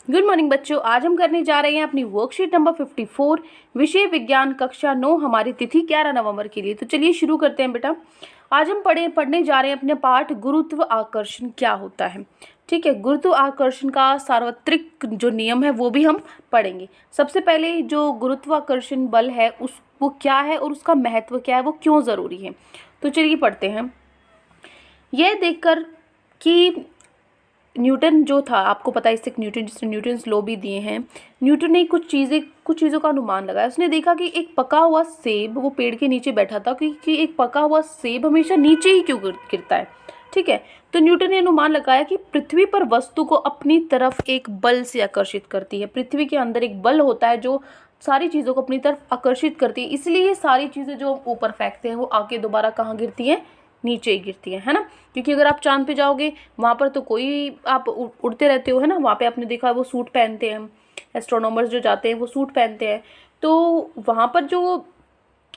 Good morning बच्चों, आज हम करने जा रहे हैं अपनी वर्कशीट नंबर 54 विषय विज्ञान कक्षा 9 हमारी तिथि 11 नवंबर के लिए। तो चलिए शुरू करते हैं बेटा। आज हम पढ़ने जा रहे हैं अपने पाठ गुरुत्व आकर्षण क्या होता है। ठीक है, गुरुत्व आकर्षण का सार्वत्रिक जो नियम है वो भी हम पढ़ेंगे। सबसे पहले जो गुरुत्वाकर्षण बल है वो क्या है और उसका महत्व क्या है, वो क्यों ज़रूरी है। तो चलिए पढ़ते हैं। यह देखकर कि न्यूटन जो था, आपको पता है इससे न्यूटन, जिसने न्यूटन्स लॉ भी दिए हैं, न्यूटन ने कुछ चीज़ों का अनुमान लगाया। उसने देखा कि एक पका हुआ सेब, वो पेड़ के नीचे बैठा था कि एक पका हुआ सेब हमेशा नीचे ही क्यों गिरता है। ठीक है, तो न्यूटन ने अनुमान लगाया कि पृथ्वी पर वस्तु को अपनी तरफ एक बल से आकर्षित करती है। पृथ्वी के अंदर एक बल होता है जो सारी चीज़ों को अपनी तरफ आकर्षित करती है, इसलिए ये सारी चीज़ें जो ऊपर फेंकते हैं वो आके दोबारा कहाँ गिरती हैं, नीचे ही गिरती है ना। क्योंकि अगर आप चांद पे जाओगे वहाँ पर तो कोई आप उड़ते रहते हो, है ना। वहाँ पे आपने देखा वो सूट पहनते हैं, एस्ट्रोनॉमर्स जो जाते हैं वो सूट पहनते हैं। तो वहाँ पर जो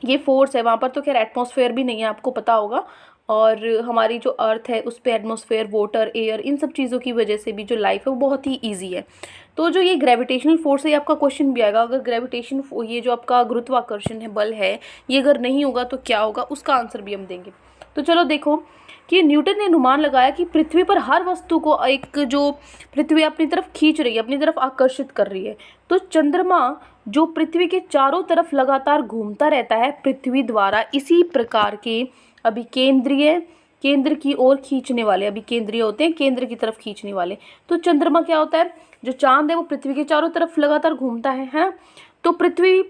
ये फोर्स है, वहाँ पर तो खैर एटमॉस्फेयर भी नहीं है, आपको पता होगा। और हमारी जो अर्थ है उस पर एटमॉस्फेयर, वाटर, एयर, इन सब चीज़ों की वजह से भी जो लाइफ है वो बहुत ही ईजी है। तो जो ये ग्रेविटेशनल फोर्स है, आपका क्वेश्चन भी आएगा, अगर ग्रेविटेशन, ये जो आपका गुरुत्वाकर्षण है बल है, ये अगर नहीं होगा तो क्या होगा, उसका आंसर भी हम देंगे। तो चलो देखो कि न्यूटन ने अनुमान लगाया कि पृथ्वी पर हर वस्तु को एक जो पृथ्वी अपनी तरफ खींच रही है, अपनी तरफ आकर्षित कर रही है। तो चंद्रमा जो पृथ्वी के चारों तरफ लगातार घूमता रहता है पृथ्वी द्वारा इसी प्रकार के केंद्र की ओर खींचने वाले, अभिकेंद्रीय होते हैं, केंद्र की तरफ खींचने वाले। तो चंद्रमा क्या होता है, जो चांद है वो पृथ्वी के चारों तरफ लगातार घूमता है ना। तो पृथ्वी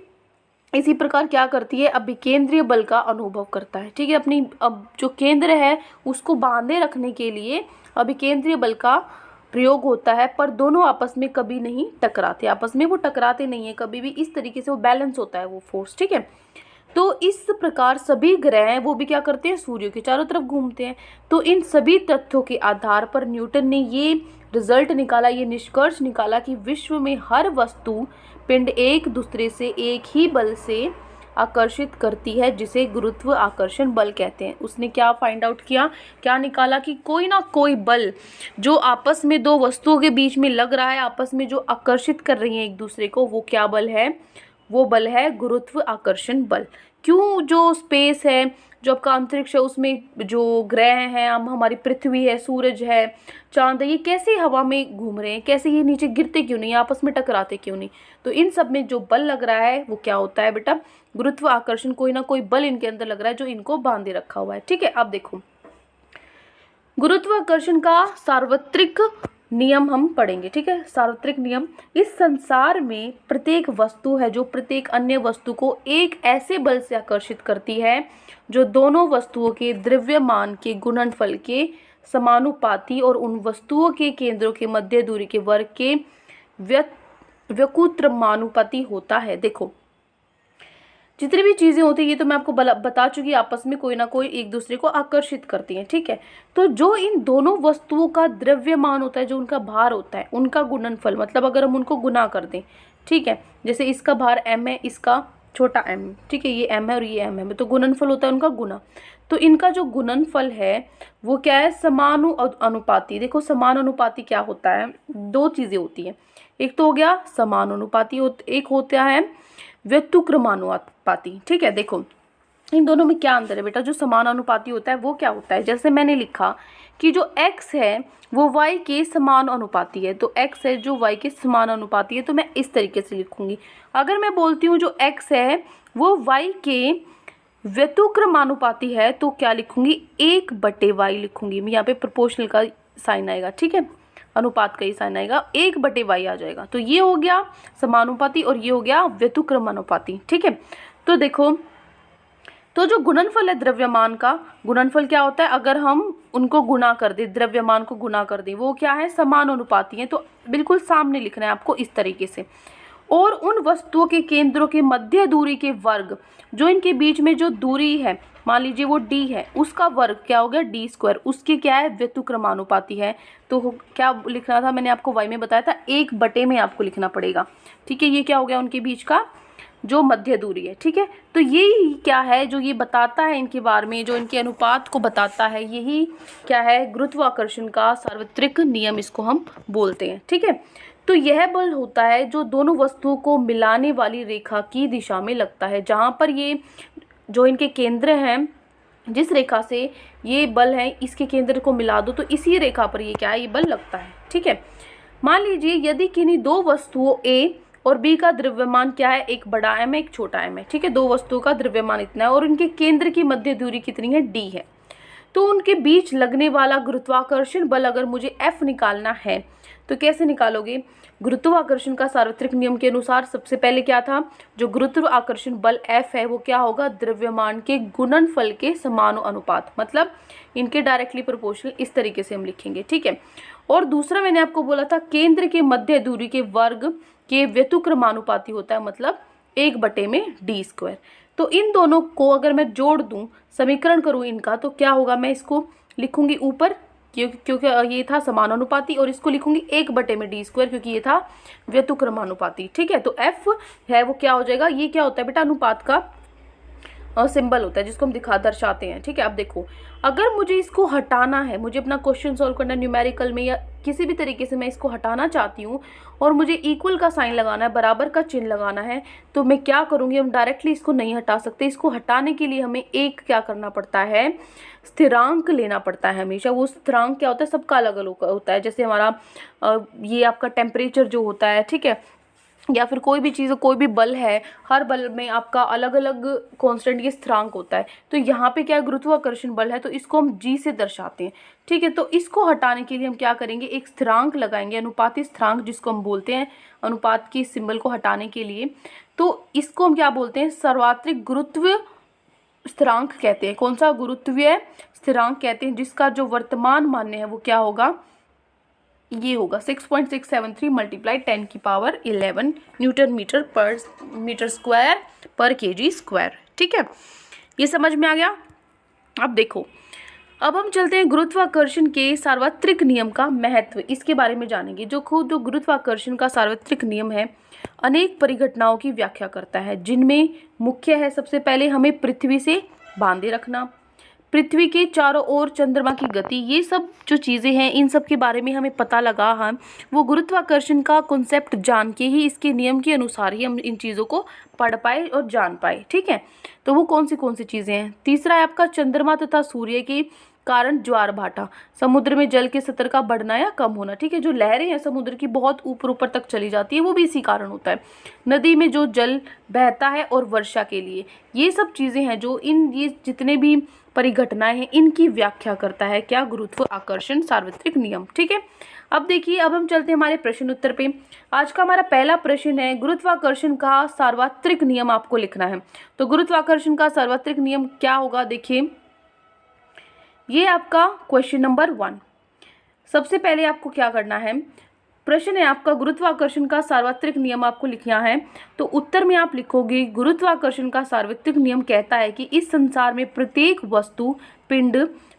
इसी प्रकार क्या करती है, अभिकेंद्रीय बल का अनुभव करता है। ठीक है, अपनी अब जो केंद्र है उसको बांधे रखने के लिए अभिकेंद्रीय बल का प्रयोग होता है, पर दोनों आपस में कभी नहीं टकराते, आपस में वो टकराते नहीं है कभी भी। इस तरीके से वो बैलेंस होता है वो फोर्स। ठीक है, तो इस प्रकार सभी ग्रह वो भी क्या करते हैं, सूर्य के चारों तरफ घूमते हैं। तो इन सभी तथ्यों के आधार पर न्यूटन ने ये रिजल्ट निकाला, ये निष्कर्ष निकाला कि विश्व में हर वस्तु पिंड एक दूसरे से एक ही बल से आकर्षित करती है, जिसे गुरुत्व आकर्षण बल कहते हैं। उसने क्या फाइंड आउट किया, क्या निकाला कि कोई ना कोई बल जो आपस में दो वस्तुओं के बीच में लग रहा है, आपस में जो आकर्षित कर रही है एक दूसरे को, वो क्या बल है, वो बल है गुरुत्व आकर्षण बल। क्यों, जो स्पेस है, जो आपका अंतरिक्ष है, उसमें जो ग्रह हैं, हमारी पृथ्वी है, सूरज है, चांद है, ये कैसे हवा में घूम रहे हैं, कैसे ये नीचे गिरते क्यों नहीं, आपस में टकराते क्यों नहीं। तो इन सब में जो बल लग रहा है वो क्या होता है बेटा, गुरुत्व आकर्षण। कोई ना कोई बल इनके अंदर लग रहा है जो इनको बांधे रखा हुआ है। ठीक है, अब देखो गुरुत्वाकर्षण का सार्वत्रिक नियम हम पढ़ेंगे। ठीक है, सार्वत्रिक नियम, इस संसार में प्रत्येक वस्तु है जो प्रत्येक अन्य वस्तु को एक ऐसे बल से आकर्षित करती है जो दोनों वस्तुओं के द्रव्यमान के गुणनफल के समानुपाती और उन वस्तुओं के केंद्रों के मध्य दूरी के वर्ग के व्युत्क्रमानुपाती होता है। देखो जितनी भी चीज़ें होती है, ये तो मैं आपको बता चुकी, आपस में कोई ना कोई एक दूसरे को आकर्षित करती हैं। ठीक है, तो जो इन दोनों वस्तुओं का द्रव्यमान होता है, जो उनका भार होता है, उनका गुणनफल, मतलब अगर हम उनको गुना कर दें, ठीक है, जैसे इसका भार m है, इसका छोटा m, ठीक है, ये m है और ये m है, तो गुणनफल होता है उनका गुना। तो इनका जो गुणनफल है वो क्या है, समानुपाती। देखो समानुपाती क्या होता है, दो चीज़ें होती हैं, एक तो हो गया समानुपाती, एक होता है व्युत्क्रमानुपाती। ठीक है, देखो इन दोनों में क्या अंतर है बेटा। जो समानुपाती होता है वो क्या होता है, जैसे मैंने लिखा कि जो x है वो y के समानुपाती है, तो x है जो y के समानुपाती है, तो मैं इस तरीके से लिखूंगी। अगर मैं बोलती हूँ जो x है वो y के व्युत्क्रमानुपाती है, तो क्या लिखूंगी, 1/y लिखूंगी मैं, यहाँ पे प्रोपोर्शनल का साइन आएगा। ठीक है, अनुपात का ही साइन आएगा, 1/y आ जाएगा। तो ये हो गया समानुपाती और ये हो गया व्युत्क्रमानुपाती। ठीक है, तो देखो, तो जो गुणनफल है द्रव्यमान का, गुणनफल क्या होता है, अगर हम उनको गुना कर दें, द्रव्यमान को गुना कर दें, वो क्या है, समानुपाती है। तो बिल्कुल सामने लिखना है आपको इस तरीके से। और उन वस्तुओं के केंद्रों के मध्य दूरी के वर्ग, जो इनके बीच में जो दूरी है, मान लीजिए वो d है, उसका वर्ग क्या हो गया, d², उसके क्या है, व्युत्क्रमानुपाती है। तो क्या लिखना था, मैंने आपको y में बताया था, 1 बटे में आपको लिखना पड़ेगा। ठीक है, ये क्या हो गया, उनके बीच का जो मध्य दूरी है, ठीक है। तो यही क्या है जो ये बताता है इनके बारे में, जो इनके अनुपात को बताता है, यही क्या है, गुरुत्वाकर्षण का सार्वत्रिक नियम इसको हम बोलते हैं, ठीक है। तो यह बल होता है जो दोनों वस्तुओं को मिलाने वाली रेखा की दिशा में लगता है, जहाँ पर ये जो इनके केंद्र हैं, जिस रेखा से ये बल है इसके केंद्र को मिला दो तो इसी रेखा पर ये क्या है, ये बल लगता है, ठीक है। मान लीजिए यदि किन्हीं दो वस्तुओं ए और बी का द्रव्यमान क्या है, एक बड़ा एम है एक छोटा एम है, ठीक है। दो वस्तुओं का द्रव्यमान इतना है और उनके केंद्र की मध्य दूरी कितनी है, डी है। तो उनके बीच लगने वाला गुरुत्वाकर्षण बल अगर मुझे एफ निकालना है तो कैसे निकालोगे। गुरुत्वाकर्षण का सार्वत्रिक नियम के अनुसार सबसे पहले क्या था, जो गुरुत्वाकर्षण बल एफ है वो क्या होगा, द्रव्यमान के गुणनफल के समानुपात, मतलब इनके डायरेक्टली प्रोपोर्शनल, इस तरीके से हम लिखेंगे, ठीक है। और दूसरा मैंने आपको बोला था केंद्र के मध्य दूरी के वर्ग के व्युत्क्रमानुपाती होता है, मतलब 1/d²। तो इन दोनों को अगर मैं जोड़ दूं, समीकरण करूं इनका, तो क्या होगा, मैं इसको लिखूंगी ऊपर क्योंकि ये था समानुपाती, और इसको लिखूंगी 1/d² क्योंकि ये था व्युत्क्रमानुपाती, ठीक है। तो एफ है वो क्या हो जाएगा, ये क्या होता है बेटा, अनुपात का सिंबल होता है जिसको हम दर्शाते हैं, ठीक है। अब देखो, अगर मुझे इसको हटाना है, मुझे अपना क्वेश्चन सॉल्व करना है न्यूमेरिकल में या किसी भी तरीके से मैं इसको हटाना चाहती हूँ और मुझे इक्वल का साइन लगाना है, बराबर का चिन्ह लगाना है, तो मैं क्या करूँगी, हम डायरेक्टली इसको नहीं हटा सकते। इसको हटाने के लिए हमें एक क्या करना पड़ता है, स्थिरांक लेना पड़ता है हमेशा। वो स्थिरांक क्या होता है, सबका अलग अलग होता है। जैसे हमारा ये आपका टेम्परेचर जो होता है, ठीक है, या फिर कोई भी चीज़, कोई भी बल है, हर बल में आपका अलग अलग कांस्टेंट ये स्थिरांक होता है। तो यहाँ पे क्या गुरुत्वाकर्षण बल है तो इसको हम जी से दर्शाते हैं, ठीक है। तो इसको हटाने के लिए हम क्या करेंगे, एक स्थिरांक लगाएंगे, अनुपाती स्थिरांक जिसको हम बोलते हैं, अनुपात की सिंबल को हटाने के लिए। तो इसको हम क्या बोलते हैं, सर्वात्रिक गुरुत्व स्थिरांक कहते हैं। कौन सा, गुरुत्वीय स्थिरांक कहते हैं, जिसका जो वर्तमान मान्य है वो क्या होगा, ये होगा 6.673 × 10⁻11 न्यूटन मीटर पर मीटर स्क्वायर पर kg², ठीक है। ये समझ में आ गया। अब देखो, अब हम चलते हैं गुरुत्वाकर्षण के सार्वत्रिक नियम का महत्व, इसके बारे में जानेंगे। जो गुरुत्वाकर्षण का सार्वत्रिक नियम है अनेक परिघटनाओं की व्याख्या करता है, जिनमें मुख्य है सबसे पहले हमें पृथ्वी से बांधे रखना, पृथ्वी के चारों ओर चंद्रमा की गति, ये सब जो चीज़ें हैं इन सब के बारे में हमें पता लगा हम वो गुरुत्वाकर्षण का कॉन्सेप्ट जान के ही, इसके नियम के अनुसार ही हम इन चीज़ों को पढ़ पाए और जान पाए, ठीक है। तो वो कौन सी चीज़ें हैं। तीसरा है आपका चंद्रमा तथा सूर्य के कारण ज्वार भाटा, समुद्र में जल के स्तर का बढ़ना या कम होना, ठीक है। जो लहरें हैं समुद्र की बहुत ऊपर ऊपर तक चली जाती है वो भी इसी कारण होता है। नदी में जो जल बहता है और वर्षा के लिए, ये सब चीज़ें हैं जो ये जितने भी परिघटनाएं हैं इनकी व्याख्या करता है क्या, गुरुत्वाकर्षण सार्वत्रिक नियम, ठीक है। अब देखिए, अब हम चलते हैं हमारे प्रश्न उत्तर पे। आज का हमारा पहला प्रश्न है, गुरुत्वाकर्षण का सार्वत्रिक नियम आपको लिखना है। तो गुरुत्वाकर्षण का सार्वत्रिक नियम क्या होगा, देखिए ये आपका क्वेश्चन नंबर 1। सबसे पहले आपको क्या करना है, प्रश्न है आपका गुरुत्वाकर्षण का सार्वत्रिक नियम आपको लिखना है। तो उत्तर में आप लिखोगे, गुरुत्वाकर्षण का सार्वत्रिक नियम कहता है कि इस संसार में प्रत्येक वस्तु, पिंड,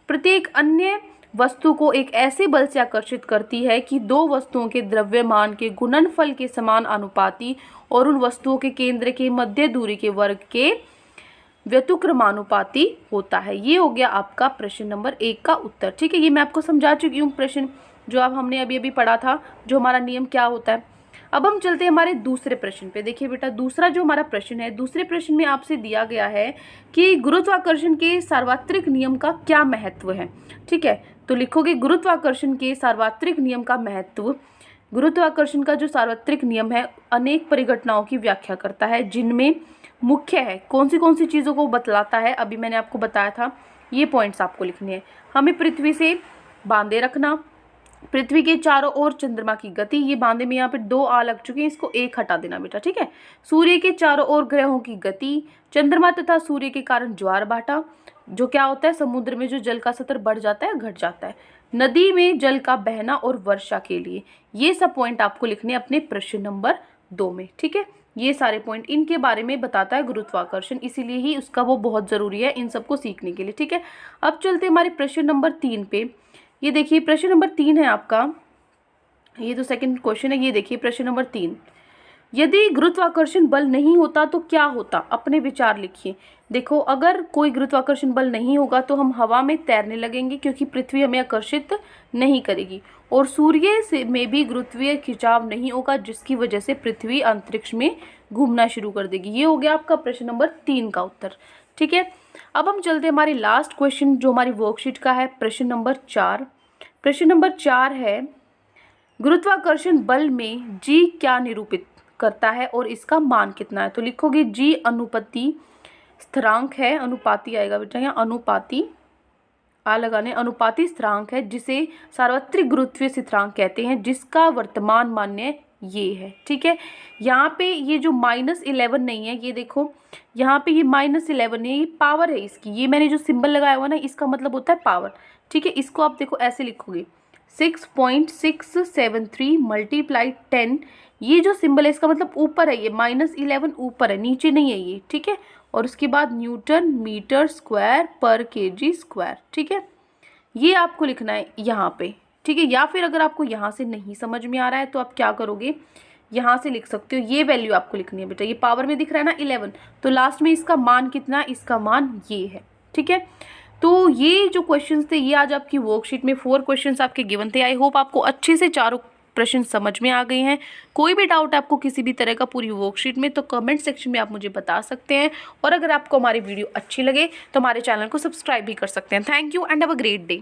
प्रत्येक अन्य वस्तु को एक ऐसे बल से आकर्षित करती है कि दो वस्तुओं के द्रव्यमान के गुणनफल के समान अनुपाती और उन वस्तुओं के केंद्र के मध्य दूरी के वर्ग के व्युत्क्रमानुपाती होता है। ये हो गया आपका प्रश्न नंबर 1 का उत्तर, ठीक है। ये मैं आपको समझा चुकी हूँ प्रश्न जो अब हमने अभी पढ़ा था, जो हमारा नियम क्या होता है। अब हम चलते हैं हमारे दूसरे प्रश्न पे। देखिए बेटा, दूसरा जो हमारा प्रश्न है, दूसरे प्रश्न में आपसे दिया गया है कि गुरुत्वाकर्षण के सार्वत्रिक नियम का क्या महत्व है, ठीक है। तो लिखोगे गुरुत्वाकर्षण के सार्वत्रिक नियम का महत्व। गुरुत्वाकर्षण का जो सार्वत्रिक नियम है अनेक परिघटनाओं की व्याख्या करता है, जिनमें मुख्य है कौन सी चीज़ों को बतलाता है, अभी मैंने आपको बताया था। ये पॉइंट्स आपको लिखने हैं। हमें पृथ्वी से बांधे रखना, पृथ्वी के चारों ओर चंद्रमा की गति, ये बांधे में यहाँ पे 2 आ लग चुके हैं, इसको 1 हटा देना बेटा, ठीक है। सूर्य के चारों ओर ग्रहों की गति, चंद्रमा तथा सूर्य के कारण ज्वार भाटा, जो क्या होता है, समुद्र में जो जल का स्तर बढ़ जाता है घट जाता है, नदी में जल का बहना और वर्षा के लिए, ये सब पॉइंट आपको लिखने अपने प्रश्न नंबर 2 में, ठीक है। ये सारे पॉइंट इनके बारे में बताता है गुरुत्वाकर्षण, इसीलिए ही उसका वो बहुत ज़रूरी है इन सबको सीखने के लिए, ठीक है। अब चलते हमारे प्रश्न नंबर 3 पे। ये देखिए प्रश्न नंबर 3 है आपका, ये तो सेकंड क्वेश्चन है। ये देखिए प्रश्न नंबर 3, यदि गुरुत्वाकर्षण बल नहीं होता तो क्या होता, अपने विचार लिखिए। देखो, अगर कोई गुरुत्वाकर्षण बल नहीं होगा तो हम हवा में तैरने लगेंगे, क्योंकि पृथ्वी हमें आकर्षित नहीं करेगी, और सूर्य से में भी गुरुत्वीय खिंचाव नहीं होगा, जिसकी वजह से पृथ्वी अंतरिक्ष में घूमना शुरू कर देगी। ये हो गया आपका प्रश्न नंबर 3 का उत्तर। ठीक है, अब हम चलते हैं हमारी लास्ट क्वेश्चन जो हमारी वर्कशीट का है, प्रश्न नंबर 4। प्रश्न नंबर 4 है, गुरुत्वाकर्षण बल में जी क्या निरूपित करता है और इसका मान कितना है। तो लिखोगे जी अनुपाती स्थिरांक है, अनुपाती आएगा बेटा यहाँ, अनुपाती आ लगाने, अनुपाती स्थिरांक है जिसे सार्वत्रिक गुरुत्वीय स्थिरांक कहते हैं, जिसका वर्तमान मान्य ये है। ठीक है, यहाँ पे ये जो -11 नहीं है, ये देखो यहाँ पे ये -11 है, ये पावर है इसकी, ये मैंने जो सिंबल लगाया हुआ ना, इसका मतलब होता है पावर। ठीक है, इसको आप देखो ऐसे लिखोगे 6.673 × 10, ये जो सिंबल है इसका मतलब ऊपर है, ये -11 ऊपर है, नीचे नहीं है ये। ठीक है, और उसके बाद न्यूटन मीटर स्क्वायर पर केजी स्क्वायर। ठीक है, ये आपको लिखना है यहाँ पे। ठीक है, या फिर अगर आपको यहाँ से नहीं समझ में आ रहा है तो आप क्या करोगे, यहाँ से लिख सकते हो, ये वैल्यू आपको लिखनी है बेटा। ये पावर में दिख रहा है ना 11, तो लास्ट में इसका मान कितना है, इसका मान ये है। ठीक है, तो ये जो क्वेश्चंस थे ये आज आपकी वर्कशीट में 4 क्वेश्चंस आपके गिवन थे। आई होप आपको अच्छे से चारों प्रश्न समझ में आ गए हैं। कोई भी डाउट आपको किसी भी तरह का पूरी वर्कशीट में, तो कमेंट सेक्शन में आप मुझे बता सकते हैं। और अगर आपको हमारी वीडियो अच्छी लगे तो हमारे चैनल को सब्सक्राइब भी कर सकते हैं। Thank you and have a great day.